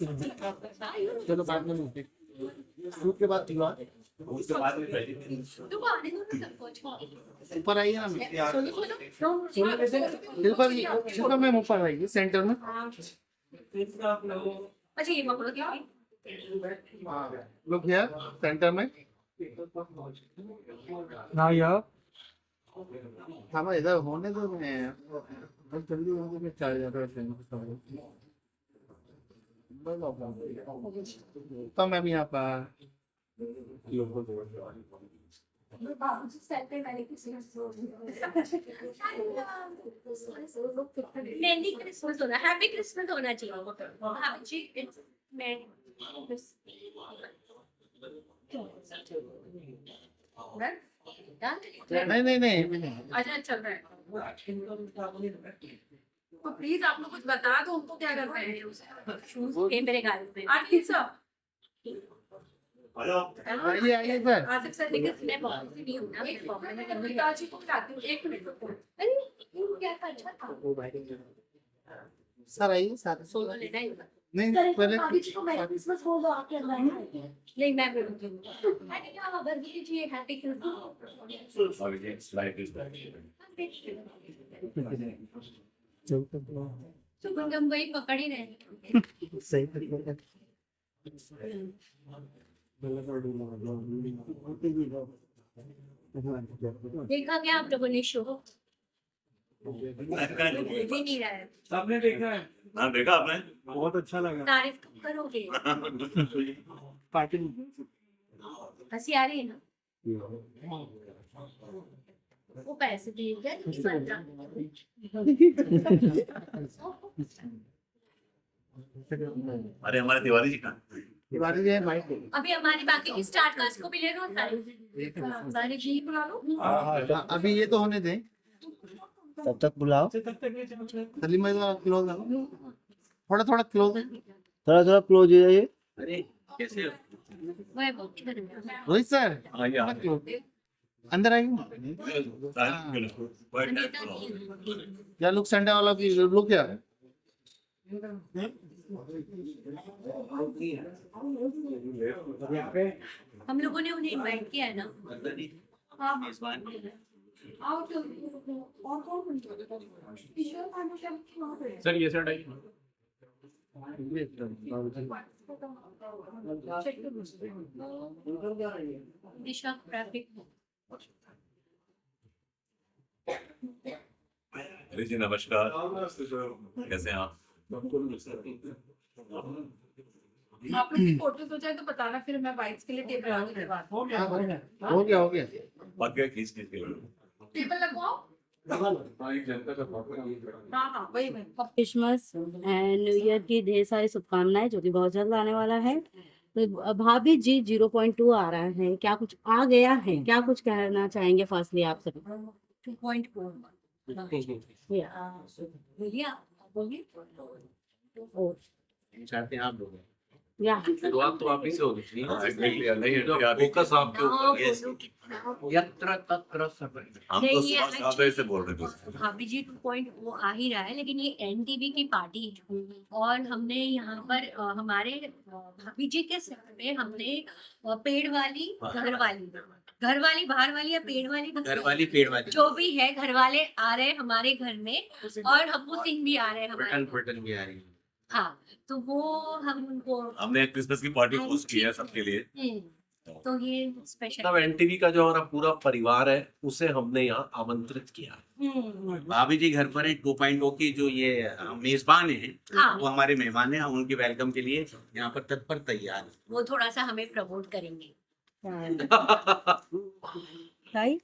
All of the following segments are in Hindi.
चलो बाद में मिलते शूट के बाद दिलवा उसके बाद में ऊपर आइए ना बिल्कुल शिल्पा मैम ऊपर आइए सेंटर में। अच्छा ये पकड़ो क्या लोग यार सेंटर में हाँ यार हाँ भाई इधर होने दो मैं बहुत जल्दी होने में चल जाता है तो मैं भी यहाँ पर बाबूजी सेल्फी मैंने किसी मेहंदी क्रिसमस होना हैप्पी क्रिसमस होना चाहिए बाबूजी इट्स मैं नहीं अच्छा चल रहा है तो प्लीज आप लोग कुछ बता दो हमको क्या करना है शूज मेरे गाल पे आंटी सर आइए आइए सर आसिफ सर लेकिन मैं बहुत सी नहीं हूं ना मैं पिताजी को बुलाती हूं 1 मिनट रुको अरे ये क्या अच्छा था सर आइए सर सोलो लेना है नहीं पहले अभी को मैरी क्रिसमस बोल दो आपके अंदर नहीं मैं बोलूंगी अरे क्या खबर दीजिए हैप्पी क्रिसमस सुगंधम वही पकड़ ही रहे सही देखा क्या आप लोगों ने शो भी नहीं रहा है आपने देखा है? हाँ देखा आपने बहुत अच्छा लगा। तारीफ कब करोगे पार्टी हंसी आ रही है ना वो पैसे दे गए अरे हमारे तिवारी जी का दिवाली है भाई अभी हमारी बाकी की स्टार कास्ट को भी ले लो सारी जी बुला लो अभी ये तो होने दें तब तक बुलाओ सलीम भाई क्लोज थोड़ा थोड़ा क्लोज थोड़ा क्लोज हो जाइए अरे कैसे रोहित सर अंदर आइए क्या लुक संडे वाला की लुक क्या हम लोगों ने उन्हें इनवाइट किया है ना हाँ आओ तो और कौन सर ये साइड आइए। दिशा ट्रैफिक अरे जी नमस्कार कैसे हैं आप आप लोग की फोटोज हो जाए तो बताना फिर मैं बाइक्स के लिए टेबल आगे करवा हो गया पक गए खींच खींच के टेबल लगवाओ हाँ वही क्रिसमस एंड न्यू ईयर की ढेर सारी शुभकामनाएं जो कि बहुत जल्द आने वाला है। तो भाभी जी 0.2 आ रहा है, क्या कुछ आ गया है, क्या कुछ कहना चाहेंगे फर्स्टली आप सभी? 2.4 बोलिए बोलिए चाहते हैं आप लोग या शुरुआत तो आप ही से होगी थी। नहीं फोकस आपके ऊपर है। यत्र तत्र सर्वत्र हम तो सादे से बोल रहे थे भाभी जी 2.0 आ ही रहा है लेकिन ये एनटीवी की पार्टी और हमने यहाँ पर हमारे भाभी जी के सेट पे हमने पेड़ वाली घर वाली बाहर वाली या पेड़ वाली पेड़ वाली जो भी है घर वाले आ रहे हैं हमारे घर में और हमको सिंह भी आ रहे हैं हमारे बटन भी आ रही है। हाँ तो वो हम उनको हमने क्रिसमस की पार्टी होस्ट की है सबके लिए तो ये स्पेशल मतलब एनटीवी का जो हमारा पूरा परिवार है उसे हमने यहाँ आमंत्रित किया। भाभी जी घर पर एक 2.0 की जो ये मेजबान है हाँ। वो हमारे मेहमान है, हम उनके वेलकम के लिए यहाँ पर तत्पर तैयार हैं। वो थोड़ा सा हमें प्रमोट करेंगे राइट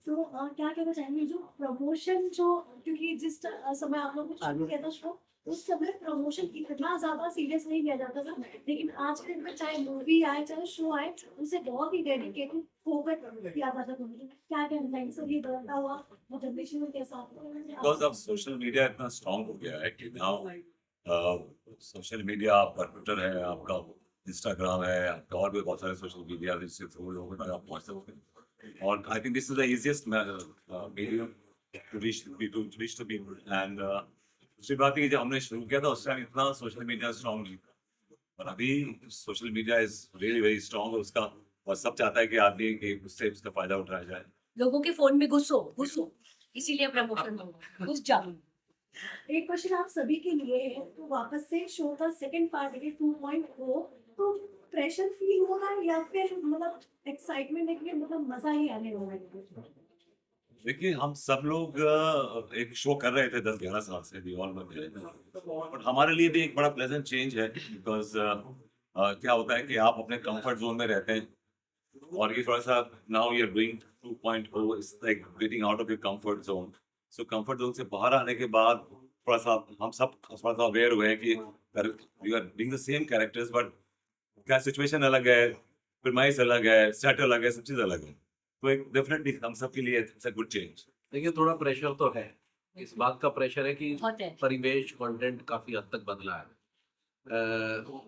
तो क्या कहना चाहेंगे जो प्रमोशन जो क्योंकि जिस समय आप लोग शुरू किया था शो उस समय प्रमोशन इतना ज्यादा सीरियस नहीं लिया जाता था लेकिन आज के दिन में चाहे मूवी आए चाहे शो आए उसे बहुत ही डेडिकेटेड होकर किया जाता था। क्या कहना चाहेंगे सर ये बदलता हुआ वो जनरेशन के साथ बिकॉज अब सोशल मीडिया इतना स्ट्रांग हो गया है कि नाउ सोशल मीडिया पर ट्विटर है आपका इंस्टाग्राम है आपका और भी बहुत सारे सोशल मीडिया जिससे थ्रू लोगों तक आप पहुंच सकते हैं और I think this is the easiest medium to reach the people and दूसरी बात ये, जब हमने शुरू किया था उस टाइम इतना सोशल मीडिया स्ट्रांग नहीं था, और अभी social media is really very strong, उसका और सब चाहता है कि आदमी कि उससे उसका फायदा उठाया जाए। लोगों के फोन में घुसो, इसीलिए प्रमोशन होगा, घुस जाओ। एक क्वेश्चन आप सभी के लिए है, तो वापस से शो का सेकंड पार्ट है 2.0, तो प्रेशर फील हो रहा है या फिर मतलब एक्साइटमेंट है कि मतलब मजा ही आने वाला है? देखिए, हम सब लोग एक शो कर रहे थे 10-11 साल से, दी ऑल बट हमारे लिए भी एक बड़ा प्लेजेंट चेंज है, बिकॉज क्या होता है कि आप अपने कंफर्ट जोन में रहते हैं, और ये थोड़ा सा now you are doing 2.0, it's like getting out of your comfort zone. So comfort zone से बाहर आने के बाद थोड़ा सा हम सब थोड़ा सा अवेयर हुए हैं कि you are doing the same characters, but क्या सिचुएशन अलग है, प्रीमाइस अलग है, सेट अलग है, सब चीज़ अलग है। तो एक डेफिनेटली हम सब के लिए इट्स अ गुड चेंज। देखिए थोड़ा प्रेशर तो है, इस बात का प्रेशर है कि बहुत है। परिवेश कंटेंट काफी हद तक बदला है।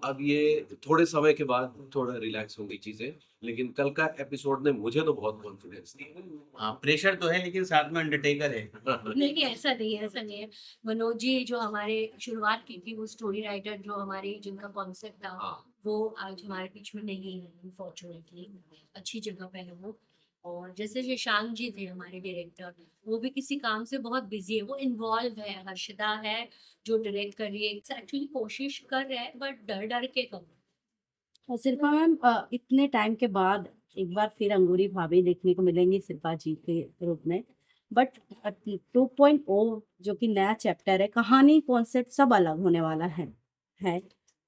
अब ये थोड़े समय के बाद थोड़ा रिलैक्स होंगी चीजें, लेकिन कल का एपिसोड ने मुझे तो बहुत कॉन्फिडेंस दिया। हाँ, प्रेशर तो है लेकिन साथ में अंडरटेकर है। नहीं, ऐसा नहीं है। मनोज जी जो हमारे शुरुआत की थी, वो स्टोरी राइटर जो हमारे जिनका कॉन्सेप्ट था, हाँ। वो आज हमारे बीच में नहीं है, अनफॉर्चुनेटली। अच्छी जगह पे है वो। और जैसे शशांक जी थे हमारे डायरेक्टर, वो भी किसी काम से बहुत बिजी है, वो इन्वॉल्व है। हर्षदा है जो डायरेक्ट कर रही है, एक्चुअली कोशिश कर रहा है बट डर डर के कर रहा है। और शिल्पा मैम, इतने टाइम के बाद एक बार फिर अंगूरी भाभी देखने को मिलेंगी शिल्पा जी के रूप में, बट 2.0 जो कि नया चैप्टर है, कहानी कॉन्सेप्ट सब अलग होने वाला है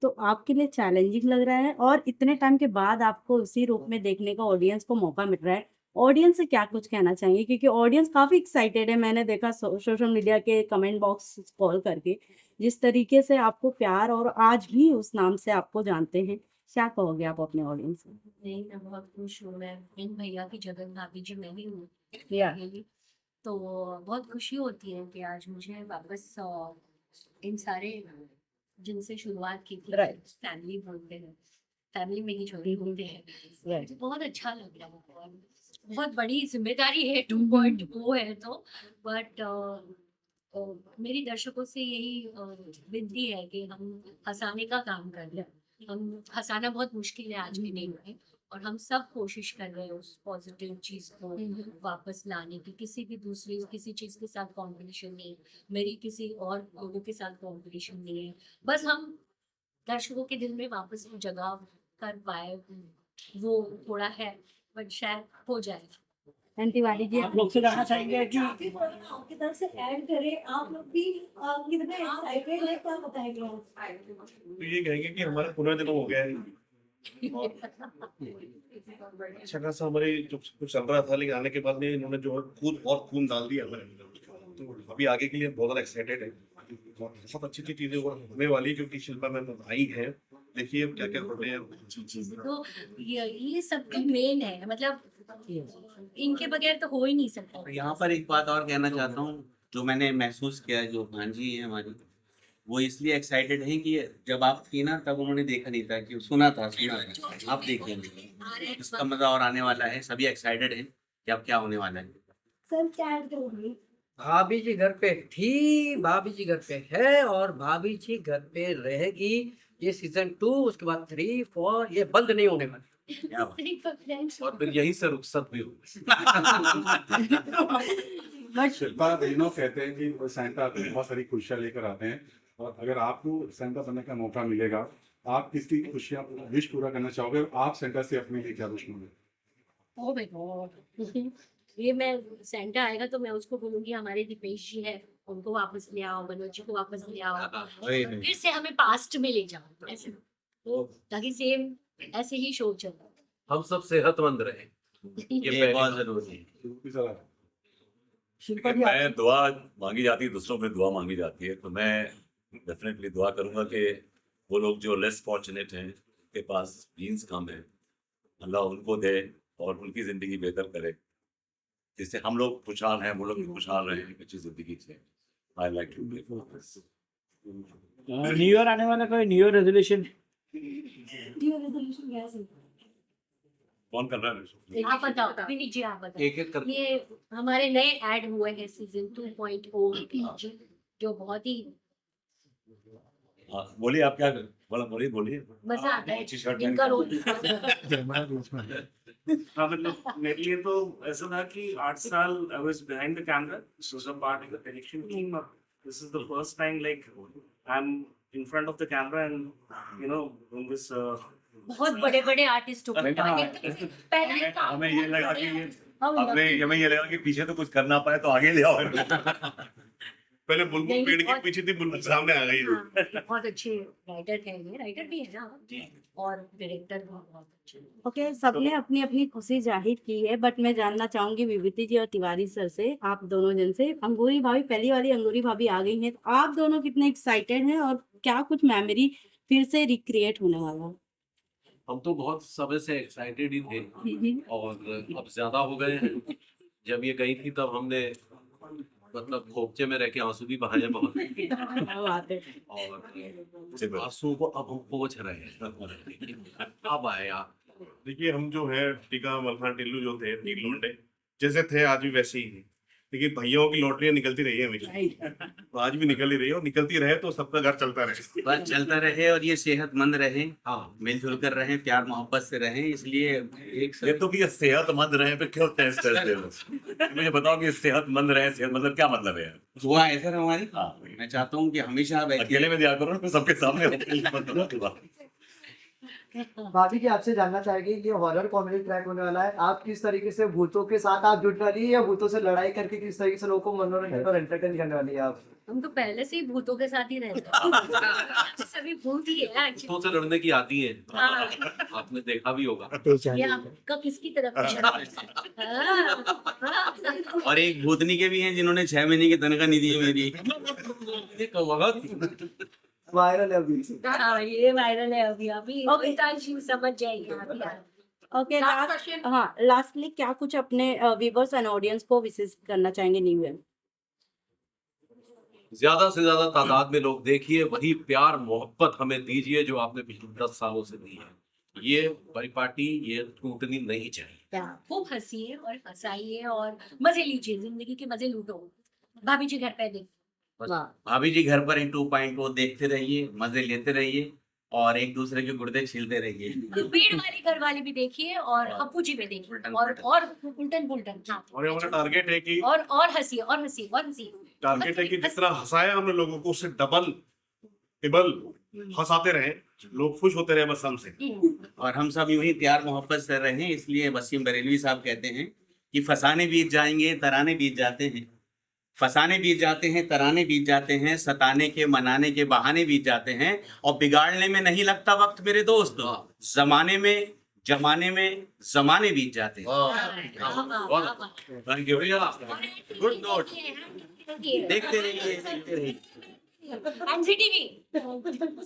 तो आपके लिए चैलेंजिंग लग रहा है, और इतने टाइम के बाद आपको उसी रूप में देखने का ऑडियंस को मौका मिल रहा है, ऑडियंस से क्या कुछ कहना चाहेंगे? क्योंकि ऑडियंस काफी एक्साइटेड है, मैंने देखा सोशल मीडिया के कमेंट बॉक्स कॉल करके जिस तरीके से आपको प्यार, और आज भी उस नाम से आपको जानते हैं, क्या कहोगे आप अपने ऑडियंस से? नहीं, मैं बहुत खुश हूँ। मैं इन भैया की जगह भाभी जी मैं भी हूँ या अकेली। तो बहुत खुशी होती है कि आज मुझे वापस इन सारे जिनसे शुरुआत की थी, Right. फैमिली बोलते हैं, फैमिली में ही छोड़ी होते हैं, Right. तो बहुत अच्छा लग रहा है। और बहुत बड़ी जिम्मेदारी है 2.0 है तो, बट मेरी दर्शकों से यही विनती है कि हम हंसाने का काम कर लें। हम हंसाना बहुत मुश्किल है आज के दिन में, और हम सब कोशिश कर रहे हैं उस पॉजिटिव चीज को वापस लाने की। किसी चीज के साथ कंपटीशन नहीं, मेरी किसी और लोगों के साथ कंपटीशन नहीं है। बस हम दर्शकों के दिल में वापस वो जगह कर पाए, वो थोड़ा है, बट शायद हो जाए। तिवारी जी, आप लोग से जानना चाहेंगे कि आपकी आपकी तरफ से ऐड करें, आप लोग भी कितने एक्साइटेड हैं, क्या बताएंगे आप? तो ये कहेंगे कि हमारा पुनर्जन्म हो गया है। अच्छा खासा हमारे जो कुछ चल रहा था, लेकिन आने के बाद में इन्होंने जो खून डाल दिया हमारे अंदर। तो अभी आगे के लिए बहुत ज़्यादा एक्साइटेड है, बहुत अच्छी चीजें होने वाली है, क्योंकि शिल्पा मैम आई है। देखिए अब क्या क्या होते हैं। तो ये सब मेन है, मतलब इनके बगैर तो हो ही नहीं सकता। यहाँ पर एक बात और कहना चाहता हूँ, जो मैंने महसूस किया, जो भांजी है हमारी, वो इसलिए एक्साइटेड हैं कि जब आप थी ना तब उन्होंने देखा नहीं था, कि सुना था आप देख लेंगे, इसका मजा और आने वाला है। सभी एक्साइटेड हैं कि अब क्या होने वाला है। सर क्या ऐड करोगे? भाभी जी घर पे थी, भाभी जी घर पे है, और भाभी जी घर पे रहेगी। ये सीजन 2, उसके बाद 3, 4, ये बंद नहीं होने वाली। और फिर यहीं से रुखसत भी हुई। शिल्पा कहते हैं कि सेंटा बहुत सारी खुशियाँ लेकर आते हैं, और अगर आपको सेंटा बनने का मौका मिलेगा, आप किसकी खुशियाँ विश पूरा करना चाहोगे, और आप सेंटा से अपने लिए क्या विश मांगोगे? ओह माय गॉड, ये मैं सेंटा आएगा तो मैं उसको बोलूंगी हमारे दीपेश जी है, उनको वापस ले आओ, मनोज जी को वापस ले आओ, फिर से हमें पास्ट में ले जाओ, ऐसे ताकि सेम ऐसे ही शो चले। हम सब सेहतमंद रहे, ये बहुत जरूरी है। शिल्पा जी, मैं दुआ मांगी जाती है, दूसरों में दुआ मांगी जाती है, तो मैं डेफिनेटली दुआ करूंगा कि वो लोग जो लेस फॉर्चुनेट हैं, के पास मीन्स कम है, अल्लाह उनको दे और उनकी जिंदगी बेहतर करे, जिससे हम लोग खुशहाल हैं, वो लोग भी खुशहाल रहे हैं अच्छी जिंदगी से। I like to play for this. New year आने वाला, कोई new year resolution? New resolution क्या है? कौन कर रहा है? आप बताओ, विनीत जी आप बताओ। एक एक करके ये हमारे नए ऐड हुए हैं सीजन 2.0 जो बहुत ही हाँ, बोलिए आप क्या बोलिए बोलिए। मजा आता है अच्छी शर्ट इनका रोल हाँ मतलब मेरे लिए तो ऐसा था कि 8 साल I was behind the camera, was a part of the direction team, और this is the first time like I am in front of the camera and you know in this बहुत बड़े बड़े आर्टिस्टों को पहले हमें ये लगा कि हम हमें ये लगा कि पीछे तो कुछ कर ना पाए तो आगे ले आओ। पहले बुलबुल नहीं, पेड़ के और- पीछे थी, बुलबुल सामने आ गई। हाँ, बहुत अच्छे राइटर हैं, ये राइटर भी है ना और डायरेक्टर भी बहुत अच्छे हैं। ओके, सबने अपनी अपनी खुशी जाहिर की है, बट मैं जानना चाहूंगी विभूति जी और तिवारी सर से, आप दोनों जन से। अंगूरी भाभी, पहली वाली अंगूरी भाभी आ गई हैं, तो आप दोनों कितने एक्साइटेड हैं और क्या कुछ मेमोरी फिर से रिक्रिएट होने वाला है? हम तो बहुत समय से एक्साइटेड ही थे और अब ज्यादा हो गए हैं। जब ये गई थी तब हमने मतलब खोपचे में रह के आंसू भी बहाए बहुत, क्या बात है। और आंसू को अब हम पोंछ रहे हैं। अब आए आप। देखिए हम जो है टीका मलखान टिल्लू जो थे, तीन लौंडे जैसे थे आज भी वैसे ही हैं। देखिए भैयाओं की लॉटरियां निकलती रही है हमेशा, तो आज भी निकल ही रही है, और निकलती रहे तो सबका घर चलता रहे। बस चलता रहे और ये सेहतमंद रहे, हाँ, मिलजुल कर रहे, प्यार मोहब्बत से रहें, इसलिए एक ये तो कि सेहतमंद रहे पे क्यों टेस्ट करते हो? मुझे बताओ कि सेहतमंद रहे, सेहत मतलब क्या मतलब है? दुआ है सर हमारी। हाँ, मैं चाहता हूँ कि हमेशा आप ऐसे अकेले में दिया करो ना, फिर सबके सामने। भाभी जी आपसे जानना चाहेंगे, ये हॉरर कॉमेडी ट्रैक होने वाला है, आप किस तरीके से भूतों के साथ आप जुड़ने वाली है या भूतों से लड़ाई करके किस तरीके से लोगों को मनोरंजन और एंटरटेन करने वाली है आप? हम तो पहले से ही भूतों के साथ ही रहते हैं। सभी भूत ही है actually। तो से लड़ने की आती है, हाँ, आपने देखा भी होगा। ये आपका किसकी तरफ है? हाँ, और एक भूतनी के भी हैं जिन्होंने 6 महीने की तनख्वाह नहीं दी है मेरी। वायरल है अभी। हाँ, ये वायरल है अभी अभी Okay. ताजी समझ जाएगी अभी। Okay, Last last question. हाँ, लास्टली क्या कुछ अपने व्यूअर्स एंड ऑडियंस को विशेष करना चाहेंगे न्यू ईयर? ज्यादा से ज्यादा तादाद में लोग देखिए, वही प्यार मोहब्बत हमें दीजिए जो आपने पिछले 10 सालों से दी है। ये परिपाटी ये टूटनी नहीं चाहिए। खूब हंसिए और हंसाइए और मजे लीजिए, जिंदगी के मजे लूटो। भाभी जी घर पे देख भाभी जी घर पर ही 2.0 देखते रहिए, मजे लेते रहिए और एक दूसरे के गुर्दे छीलते रहिए। पेड़ वाली घर वाली भी देखिए और अप्पू जी पे देखिए और उल्टन पुल्टन। हाँ। और ये हमारा टारगेट है कि और हंसिए और हंसिए और हंसिए। टारगेट है कि जितना हंसाया हमने लोगों को उससे डबल टिबल हंसाते रहे, लोग खुश होते रहे बस हमसे। और हम सब यूं ही प्यार मोहब्बत से रहें, इसलिए वसीम बरेलवी साहब कहते हैं कि फसाने बीत जाएंगे तराने बीत जाते हैं, फसाने बीत जाते हैं तराने बीत जाते हैं, सताने के मनाने के बहाने बीत जाते हैं, और बिगाड़ने में नहीं लगता वक्त मेरे दोस्त, जमाने में जमाने में जमाने बीत जाते हैं। थैंक यू भैया। Good note. देखते रहिए, देखते रहिए। एनसीटीवी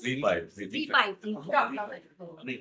Z5 Z5 नहीं